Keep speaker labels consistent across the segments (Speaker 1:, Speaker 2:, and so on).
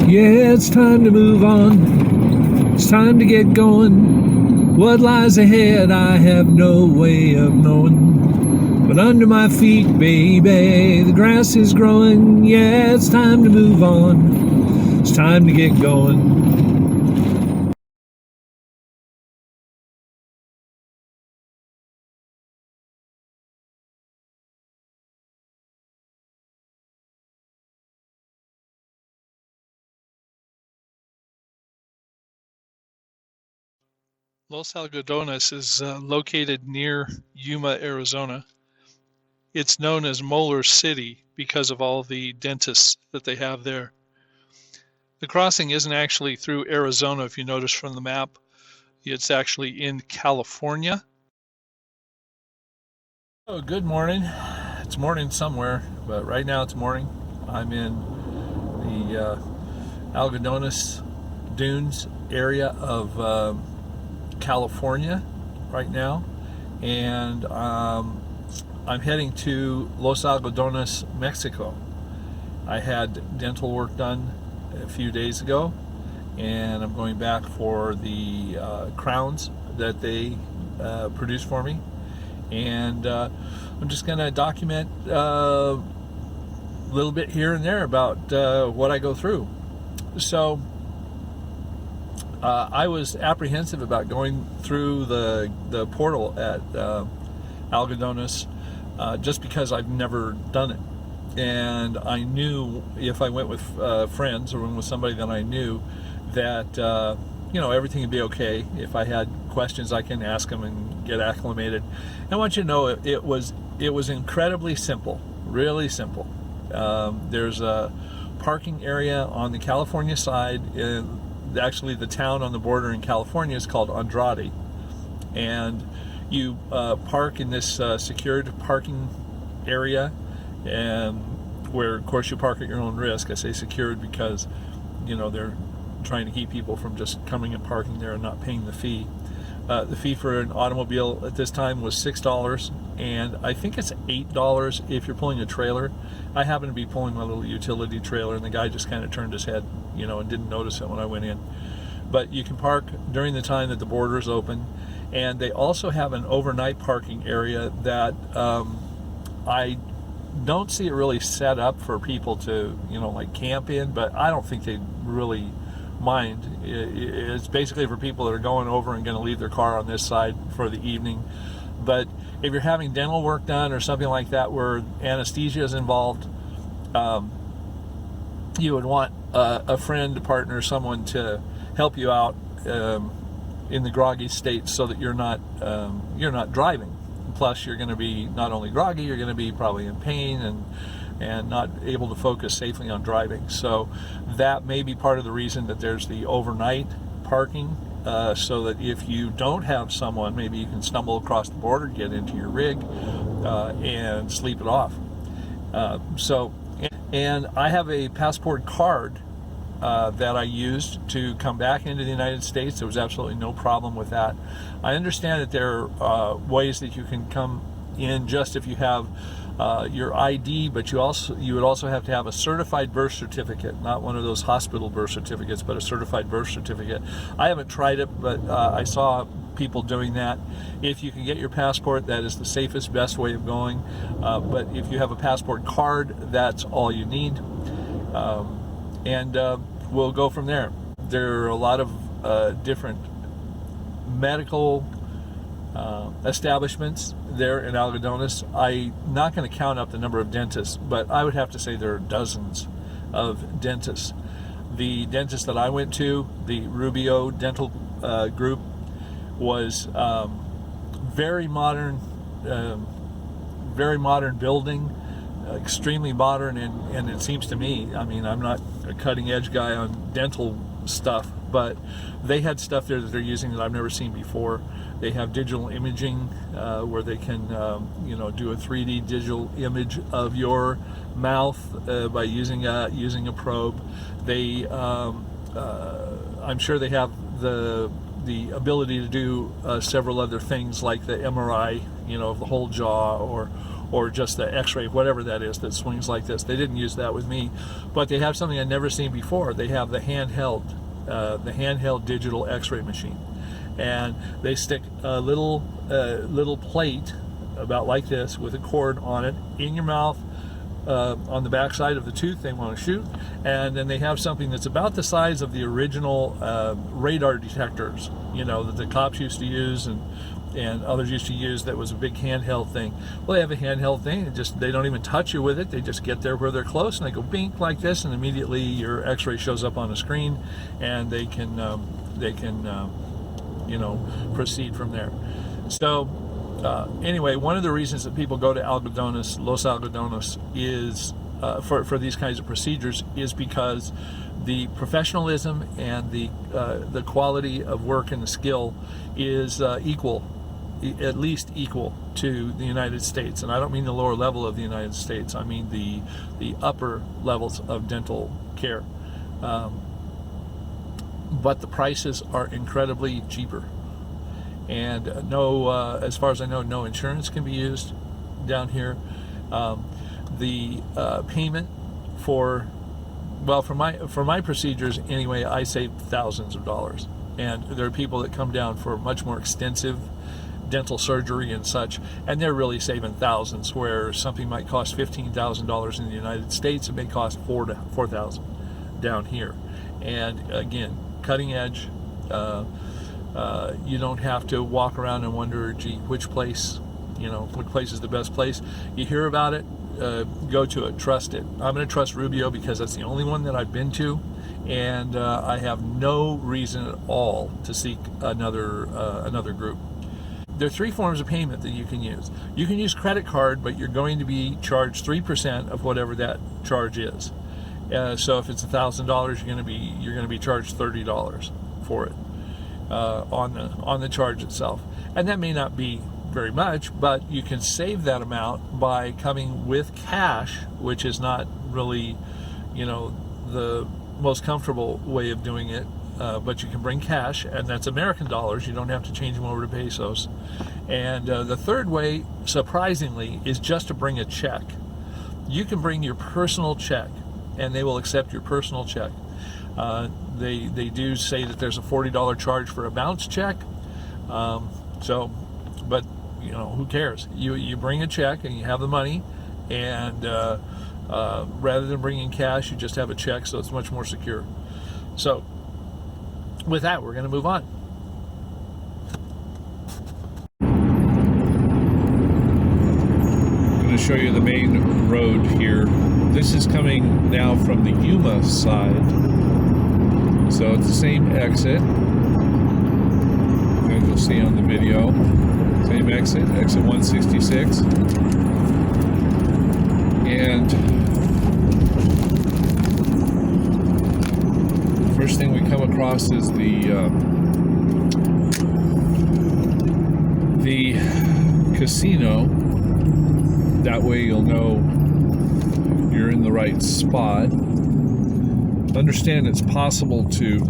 Speaker 1: Yeah, it's time to move on. It's time to get going. What lies ahead, I have no way of knowing. But under my feet, baby, the grass is growing. Yeah, it's time to move on. It's time to get going.
Speaker 2: Los Algodones is located near Yuma, Arizona. It's known as Molar City because of all the dentists that they have there. The crossing isn't actually through Arizona, if you notice from the map. It's actually in California.
Speaker 1: Oh, good morning. It's morning somewhere, but right now it's morning. I'm in the Algadones Dunes area of California right now, and I'm heading to Los Algodones, Mexico. I had dental work done a few days ago, and I'm going back for the crowns that they produced for me, and I'm just going to document a little bit here and there about what I go through. So I was apprehensive about going through the portal at Algadones just because I've never done it. And I knew if I went with friends or went with somebody that I knew that everything would be okay. If I had questions, I can ask them and get acclimated. And I want you to know it was incredibly simple, really simple. There's a parking area on the California side. Actually, the town on the border in California is called Andrade, and you park in this secured parking area, and where, of course, you park at your own risk. I say secured because they're trying to keep people from just coming and parking there and not paying the fee. The fee for an automobile at this time was $6, and I think it's $8 if you're pulling a trailer. I happen to be pulling my little utility trailer, and the guy just kind of turned his head, and didn't notice it when I went in. But you can park during the time that the border is open, and they also have an overnight parking area that I don't see it really set up for people to, like camp in, but I don't think they really mind. It's basically for people that are going over and going to leave their car on this side for the evening. But if you're having dental work done or something like that where anesthesia is involved, you would want a friend, a partner, someone to help you out in the groggy state so that you're not driving. Plus, you're going to be not only groggy, you're going to be probably in pain and not able to focus safely on driving. So that may be part of the reason that there's the overnight parking, so that if you don't have someone, maybe you can stumble across the border, get into your rig, and sleep it off. And I have a passport card that I used to come back into the United States. There was absolutely no problem with that. I understand that there are ways that you can come in just if you have your ID, but you would also have to have a certified birth certificate, not one of those hospital birth certificates, but a certified birth certificate. I haven't tried it, but I saw people doing that. If you can get your passport, that is the safest, best way of going. But if you have a passport card, that's all you need. And we'll go from there. There are a lot of different medical establishments there in Algadones. I'm not going to count up the number of dentists, but I would have to say there are dozens of dentists. The dentist that I went to, the Rubio Dental Group, was very modern building, extremely modern, and it seems to me, I'm not a cutting edge guy on dental stuff, but they had stuff there that they're using that I've never seen before. They have digital imaging where they can do a 3D digital image of your mouth by using a probe. They I'm sure they have the ability to do several other things like the MRI, of the whole jaw, or just the x-ray, whatever that is, that swings like this. They didn't use that with me, but they have something I'd never seen before. They have the handheld digital x-ray machine, and they stick a little plate about like this with a cord on it in your mouth, on the back side of the tooth they want to shoot, and then they have something that's about the size of the original radar detectors, that the cops used to use and others used to use, that was a big handheld thing. Well, they have a handheld thing, and they don't even touch you with it. They just get there where they're close, and they go bink like this, and immediately your x-ray shows up on a screen, and they can proceed from there. So anyway, one of the reasons that people go to Algadones, Los Algadones, is for these kinds of procedures, is because the professionalism and the quality of work and the skill is equal, at least equal to the United States. And I don't mean the lower level of the United States. I mean the upper levels of dental care. But the prices are incredibly cheaper. And as far as I know, no insurance can be used down here. The payment for my procedures anyway, I save thousands of dollars. And there are people that come down for much more extensive dental surgery and such, and they're really saving thousands, where something might cost $15,000 in the United States, it may cost $4,000 down here. And again, cutting edge. You don't have to walk around and wonder, gee, which place is the best place. You hear about it, go to it, trust it. I'm going to trust Rubio because that's the only one that I've been to, and I have no reason at all to seek another group. There are 3 forms of payment that you can use. You can use credit card, but you're going to be charged 3% of whatever that charge is. So if it's $1,000, you're going to be charged $30 for it. On the charge itself, and that may not be very much, but you can save that amount by coming with cash, which is not really the most comfortable way of doing it, but you can bring cash, and that's American dollars. You don't have to change them over to pesos. And the third way, surprisingly, is just to bring a check. You can bring your personal check, and they will accept your personal check. They do say that there's a $40 charge for a bounce check. But who cares? You bring a check and you have the money, and rather than bringing cash, you just have a check, so it's much more secure. So with that, we're going to move on. I'm going to show you the main road here. This is coming now from the Yuma side. So it's the same exit, as you'll see on the video. Same exit 166. And the first thing we come across is the casino. That way you'll know you're in the right spot. Understand it's possible to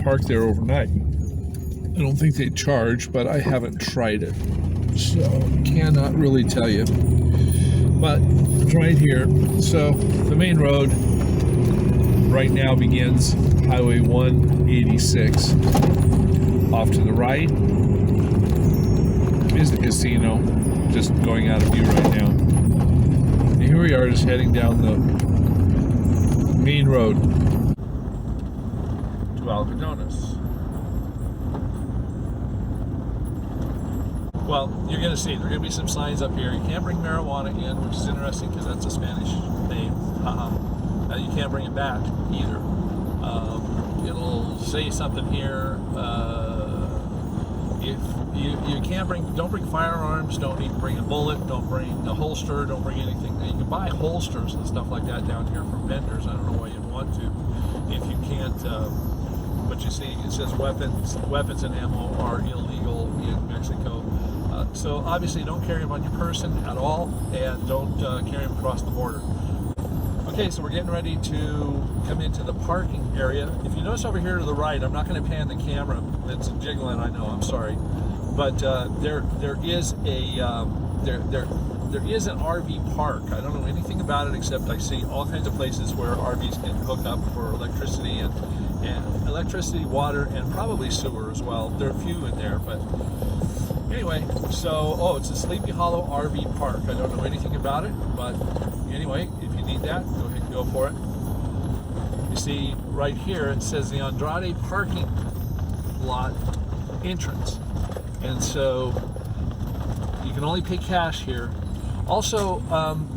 Speaker 1: park there overnight. I don't think they charge, but I haven't tried it, so cannot really tell you. But it's right here. So the main road right now begins Highway 186. Off to the right is the casino, just going out of view right now. And here we are, just heading down the main road to Algadones. Well, you're going to see, there are going to be some signs up here. You can't bring marijuana in, which is interesting because that's a Spanish name. You can't bring it back either. It'll say something here. If you can't don't bring firearms, don't even bring a bullet, don't bring a holster, don't bring anything. Now, you can buy holsters and stuff like that down here from vendors. I don't know why you'd want to if you can't. But you see, it says weapons and ammo are illegal in Mexico. So obviously don't carry them on your person at all, and don't carry them across the border. Okay, so we're getting ready to come into the parking area. If you notice over here to the right, I'm not going to pan the camera. It's jiggling, I know, I'm sorry. But there is a there is an RV park. I don't know anything about it except I see all kinds of places where RVs can hook up for electricity and electricity, water, and probably sewer as well. There are a few in there, but anyway. So it's a Sleepy Hollow RV park. I don't know anything about it, but anyway, if you need that, go ahead and go for it. You see right here it says the Andrade parking lot entrance, and so you can only pay cash here. Also,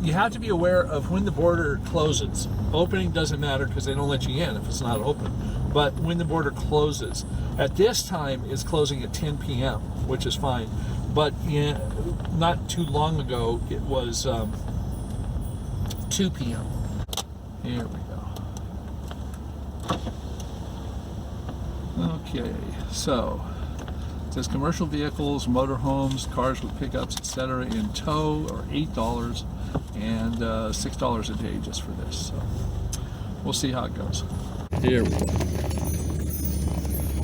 Speaker 1: you have to be aware of when the border closes. Opening doesn't matter because they don't let you in if it's not open, but when the border closes, at this time it's closing at 10 p.m., which is fine, but not too long ago it was 2 p.m. Here we go. Okay, so it says commercial vehicles, motorhomes, cars with pickups, etc. in tow are $8 and $6 a day just for this. So we'll see how it goes. Here we go.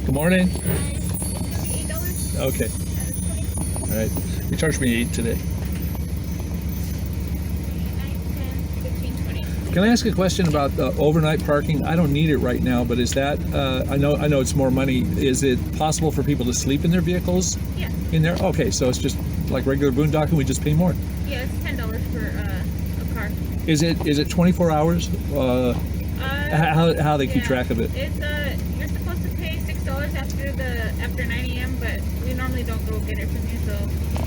Speaker 1: Good morning.
Speaker 3: $8.
Speaker 1: Okay. All right. You charged me $8 today.
Speaker 3: 9, 10, 15, 20.
Speaker 1: Can I ask a question about overnight parking? I don't need it right now, but is that I know it's more money. Is it possible for people to sleep in their vehicles
Speaker 3: Yeah.
Speaker 1: in there? Okay, so it's just like regular boondocking. We just pay more.
Speaker 3: Yeah, it's $10 for a car.
Speaker 1: Is it 24 hours? How they keep track of it?
Speaker 3: It's you're supposed to pay $6 after 9 a.m., but we normally don't go get it from you,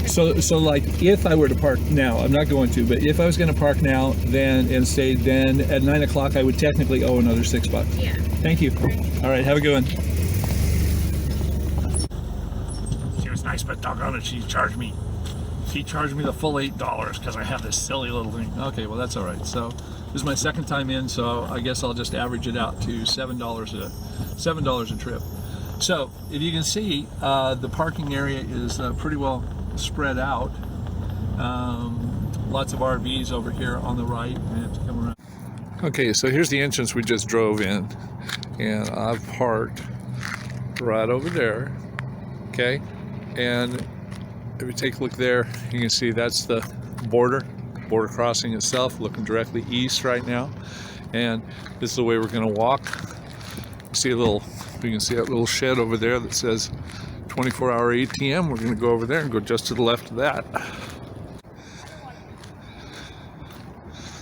Speaker 1: So like if I were to park now, I'm not going to, but if I was going to park now, then and stay, then at 9 o'clock I would technically owe another $6.
Speaker 3: Yeah.
Speaker 1: Thank you. All right, have a good one. She was nice, but doggone it, she charged me the full $8 because I have this silly little thing. Okay, well that's all right. So this is my second time in, so I guess I'll just average it out to $7 a trip. So if you can see, the parking area is pretty well spread out. Lots of RVs over here on the right. I have to come around. Okay, so here's the entrance we just drove in, and I've parked right over there. Okay, and if you take a look there, you can see that's the border crossing itself, looking directly east right now, and this is the way we're going to walk. See you can see that little shed over there that says 24-hour ATM. We're going to go over there and go just to the left of that.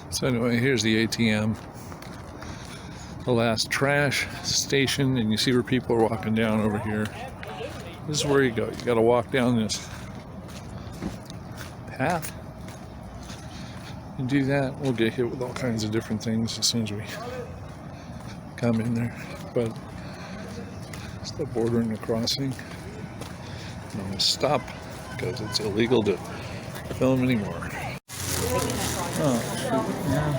Speaker 1: So anyway, here's the ATM, the last trash station, and you see where people are walking down over here. This is where you go. You got to walk down this path and do that. We'll get hit with all kinds of different things as soon as we come in there, but it's the border and the crossing. I'm going to stop because it's illegal to film anymore. Oh, shoot, yeah.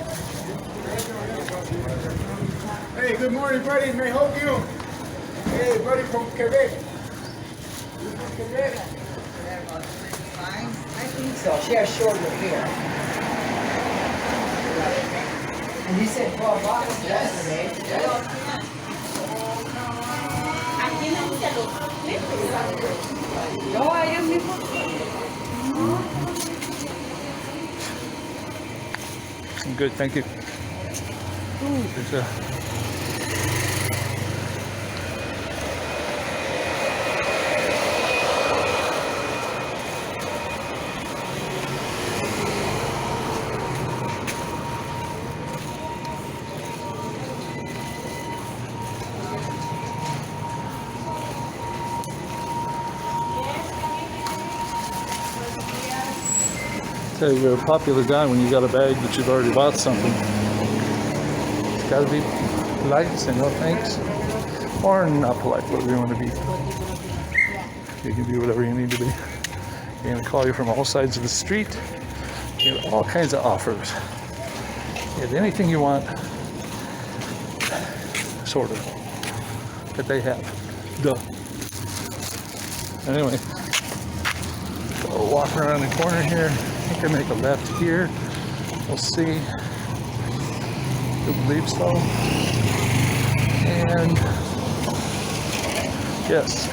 Speaker 4: Hey, good morning, buddy. May I help you? Hey, buddy from Quebec. You from Quebec?
Speaker 5: I think so. She has shorter hair. And you said $12 yesterday. No, I am.
Speaker 1: I'm good, thank you. Ooh, there's a... So you're a popular guy when you got a bag that you've already bought something. It's got to be polite and say no thanks, or not polite, whatever you want to be. You can do whatever you need to be. They're going to call you from all sides of the street. You have all kinds of offers. You have anything you want, sort of, that they have. Duh. Anyway, so walking around the corner here. I think I make a left here. We'll see. I believe so. And yes,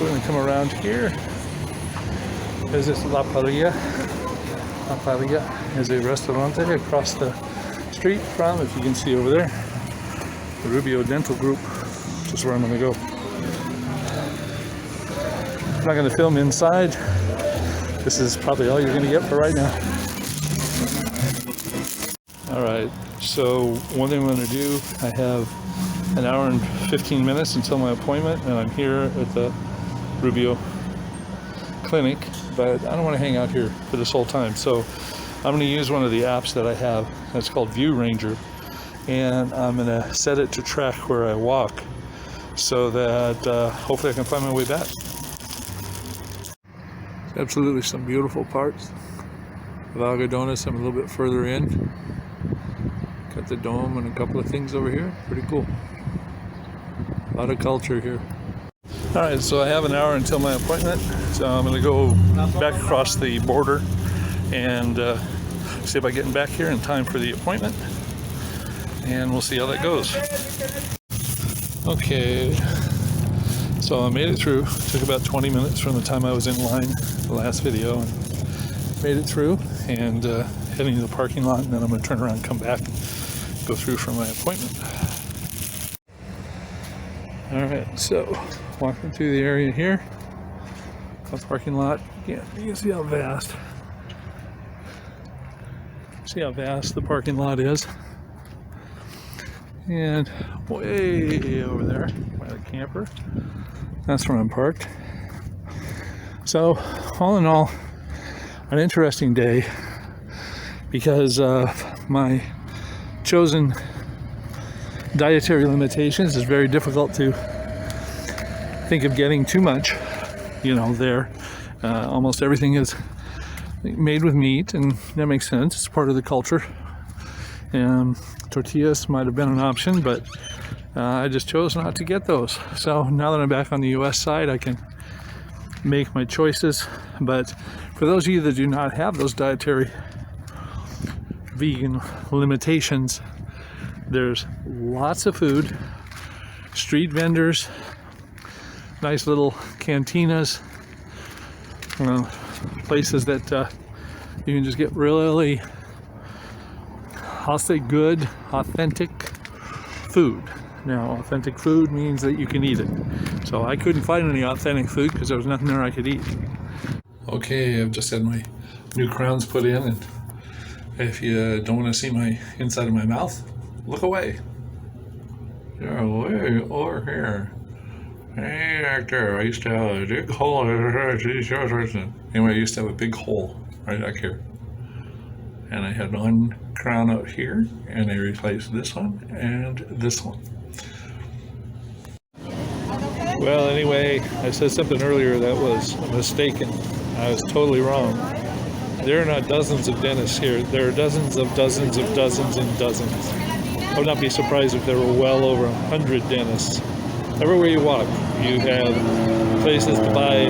Speaker 1: we're going to come around here. There's this La Paria. La Paria is a restaurante across the street from, if you can see over there, the Rubio Dental Group, which is where I'm going to go. I'm not going to film inside. This is probably all you're going to get for right now. Alright, so one thing I'm going to do, I have an hour and 15 minutes until my appointment, and I'm here at the Rubio clinic, but I don't want to hang out here for this whole time. So I'm going to use one of the apps that I have. It's called View Ranger, and I'm going to set it to track where I walk so that hopefully I can find my way back. Absolutely some beautiful parts of Algadones. I'm a little bit further in. Got the dome and a couple of things over here. Pretty cool. A lot of culture here. Alright, so I have an hour until my appointment. So I'm going to go back across the border and see about getting back here in time for the appointment. And we'll see how that goes. Okay, so I made it through. It took about 20 minutes from the time I was in line the last video. And made it through and heading to the parking lot, and then I'm going to turn around and come back, go through for my appointment. Alright, so walking through the area here, the parking lot. Yeah, you can see how vast. See how vast the parking lot is. And way over there by the camper, that's where I'm parked. So all in all, an interesting day, because my chosen dietary limitations is very difficult to think of getting too much, you know, there. Almost everything is made with meat, and that makes sense. It's part of the culture. Tortillas might have been an option, but I just chose not to get those. So now that I'm back on the US side, I can make my choices. But for those of you that do not have those dietary vegan limitations, there's lots of food, street vendors, nice little cantinas, places that you can just get really, I'll say, good, authentic food. Now, authentic food means that you can eat it. So I couldn't find any authentic food because there was nothing there I could eat. Okay, I've just had my new crowns put in, and if you don't want to see my inside of my mouth, look away. You're way over here. Hey, actor, I used to have a big hole. Anyway, I used to have a big hole right back here. And I had one crown out here, and I replaced this one and this one. Well, anyway, I said something earlier that was mistaken. I was totally wrong. There are not dozens of dentists here. There are dozens of dozens of dozens and dozens. I would not be surprised if there were well over 100 dentists. Everywhere you walk, you have places to buy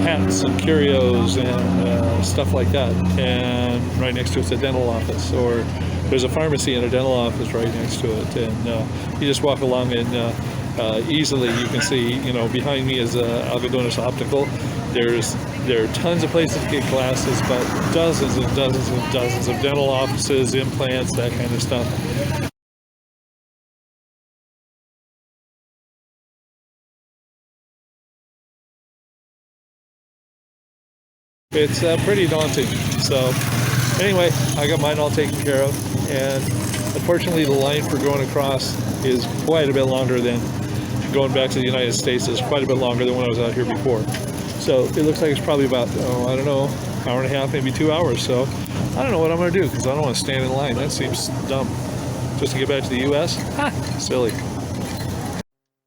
Speaker 1: hats and curios and stuff like that. And right next to it's a dental office, or there's a pharmacy and a dental office right next to it. And you just walk along, and easily you can see, you know, behind me is Algadones Optical. There are tons of places to get glasses, but dozens and dozens and dozens of dental offices, implants, that kind of stuff. It's pretty daunting. So anyway, I got mine all taken care of, and unfortunately the line for going across is quite a bit longer than going back to the United States. Is quite a bit longer than when I was out here before. So it looks like it's probably about, I don't know, hour and a half, maybe 2 hours. So I don't know what I'm going to do, because I don't want to stand in line. That seems dumb. Just to get back to the U.S.? Ha! Silly.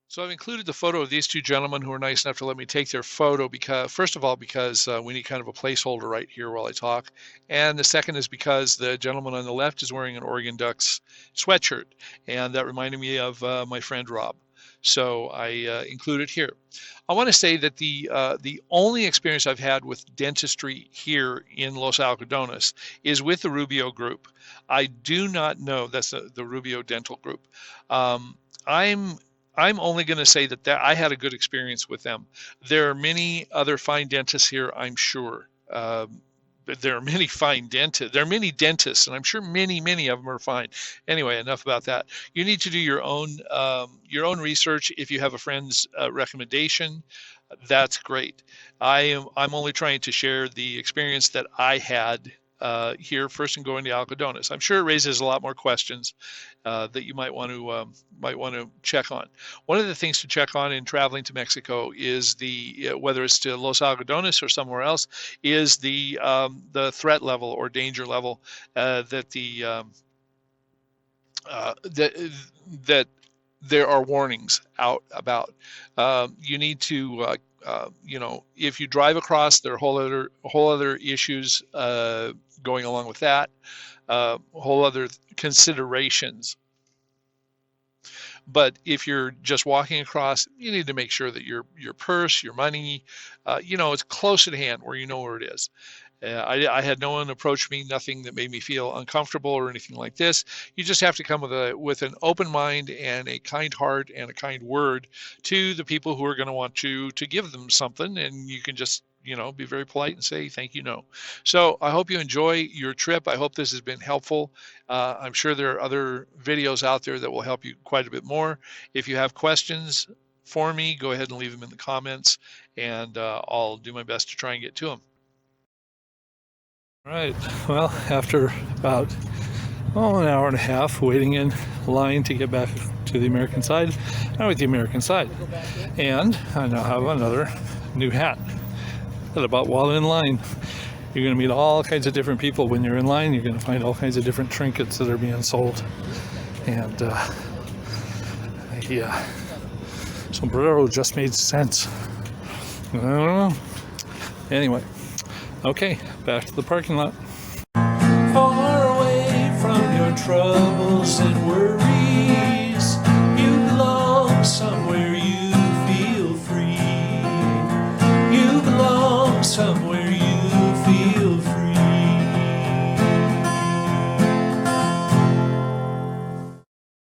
Speaker 2: So I've included the photo of these two gentlemen who are nice enough to let me take their photo, because, first of all, because we need kind of a placeholder right here while I talk. And the second is because the gentleman on the left is wearing an Oregon Ducks sweatshirt. And that reminded me of my friend Rob. So I included here. I want to say that the only experience I've had with dentistry here in Los Algadones is with the Rubio group. I do not know, that's the Rubio Dental Group. I'm I'm only going to say that I had a good experience with them. There are many other fine dentists here, I'm sure. But there are many fine dentists. There are many dentists, and I'm sure many of them are fine. Anyway, enough about that. You need to do your own research. If you have a friend's recommendation, that's great. I'm only trying to share the experience that I had here first in going to Algadones. I'm sure it raises a lot more questions that you might want to check on. One of the things to check on in traveling to Mexico is whether it's to Los Algodones or somewhere else, is the threat level or danger level that that there are warnings out about. You need to if you drive across, there are whole other issues going along with that, whole other considerations. But if you're just walking across, you need to make sure that your purse, your money, it's close at hand where you know where it is. I had no one approach me, nothing that made me feel uncomfortable or anything like this. You just have to come with an open mind and a kind heart and a kind word to the people who are going to want you to give them something, and you can just be very polite and say thank you, no. So I hope you enjoy your trip. I hope this has been helpful. I'm sure there are other videos out there that will help you quite a bit more. If you have questions for me, go ahead and leave them in the comments, and I'll do my best to try and get to them.
Speaker 1: All right, well, after about an hour and a half waiting in line to get back to the American side, I'm with the American side. And I now have another new hat that I bought while in line. You're going to meet all kinds of different people when you're in line. You're going to find all kinds of different trinkets that are being sold. And yeah, sombrero just made sense. I don't know. Anyway. Okay, back to the parking lot. Far away from your trouble.